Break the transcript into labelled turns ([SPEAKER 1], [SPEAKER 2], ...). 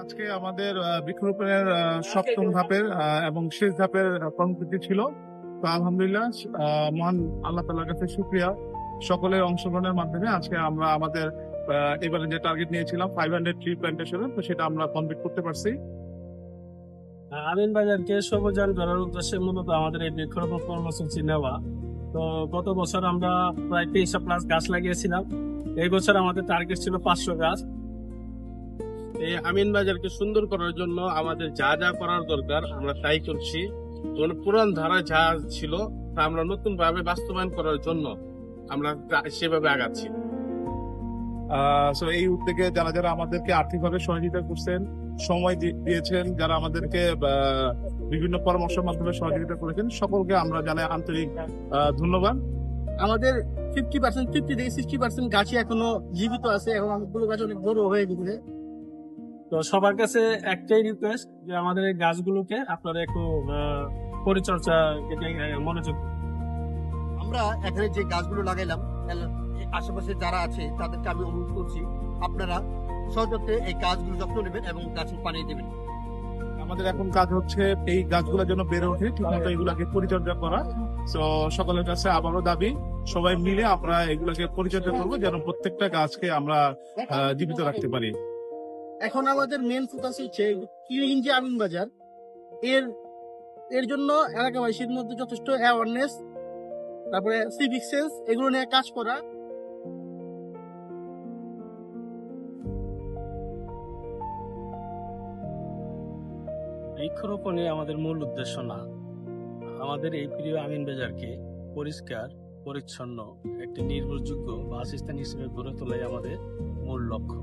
[SPEAKER 1] আজকে আমাদের বৃক্ষরোপণের সপ্তম ধাপের এবং শেষ ধাপের কর্মসূচি ছিল। তো আলহামদুলিল্লাহ, মহান আল্লাহ তাআলার কাছে শুকরিয়া সকলের অংশগ্রহণের মাধ্যমে আজকে আমরা আমাদের এবারে যে টার্গেট নিয়েছিলাম 500 ট্রি প্ল্যান্টেশন, তো সেটা আমরা কমপ্লিট করতে পারছি।
[SPEAKER 2] আমিন বাজারকে সবুজায়ন করার উদ্দেশ্যে মূলত আমাদের এই বৃক্ষরোপণ কর্মসূচি নেওয়া। তো গত বছর আমরা প্রায় 300+ গাছ লাগিয়েছিলাম। এই বছর আমাদের টার্গেট ছিল 500 গাছ।
[SPEAKER 3] এই আমিন বাজারকে সুন্দর করার জন্য আমাদের যা যা করার দরকার আমরা তাই করছি। পুরান ধারা যা ছিল তা আমরা নতুন ভাবে বাস্তবায়ন করার জন্য আমরা সেভাবে আগাচ্ছি।
[SPEAKER 1] এই উদ্যোগে যারা যারা আমাদেরকে আর্থিকভাবে সহযোগিতা করছেন, সময় দিয়েছেন, যারা আমাদেরকে বিভিন্ন পরামর্শের মাধ্যমে সহযোগিতা করেছেন, সকলকে আমরা জানাই আন্তরিক ধন্যবাদ।
[SPEAKER 4] আমাদের 50% 50 থেকে 60% গাছই এখনো জীবিত আছে। এখন অনেকগুলো গাছ অনেক বড় হয়ে গেছে।
[SPEAKER 2] তো সবার কাছে একটাই রিকোয়েস্ট যে আমাদের এই গাছগুলোকে আপনারা একটু পরিচর্যা মনোযোগ।
[SPEAKER 4] আমরা এখানে যে গাছগুলো লাগাইলাম, আশেপাশে যারা আছে তাদেরকে আমি অনুরোধ করছি, আপনারা সযত্নে এই গাছগুলো যত্ন নেবেন এবং গাছে পানি দেবেন।
[SPEAKER 1] আমাদের এখন কাজ হচ্ছে এই গাছগুলো যেন বেড়ে ওঠে, ঠিকমতো এগুলাকে পরিচর্যা করা। তো সকলের কাছে আবারও দাবি, সবাই মিলে আমরা এগুলাকে পরিচর্যা করবো যেন প্রত্যেকটা গাছকে আমরা জীবিত রাখতে পারি।
[SPEAKER 4] এখন আমাদের মেন ফোকাস হচ্ছে ক্লিন যে আমিন বাজার, এর জন্য এলাকাবাসীর মধ্যে যথেষ্ট অ্যাওয়ারনেস, তারপরে সিভিক সেন্স, এগুলো নিয়ে কাজ করা।
[SPEAKER 2] বৃক্ষরোপণই আমাদের মূল উদ্দেশ্য না, আমাদের এই প্রিয় আমিন বাজারকে পরিষ্কার পরিচ্ছন্ন একটি নির্ভরযোগ্য বাসস্থান হিসেবে গড়ে তোলাই আমাদের মূল লক্ষ্য।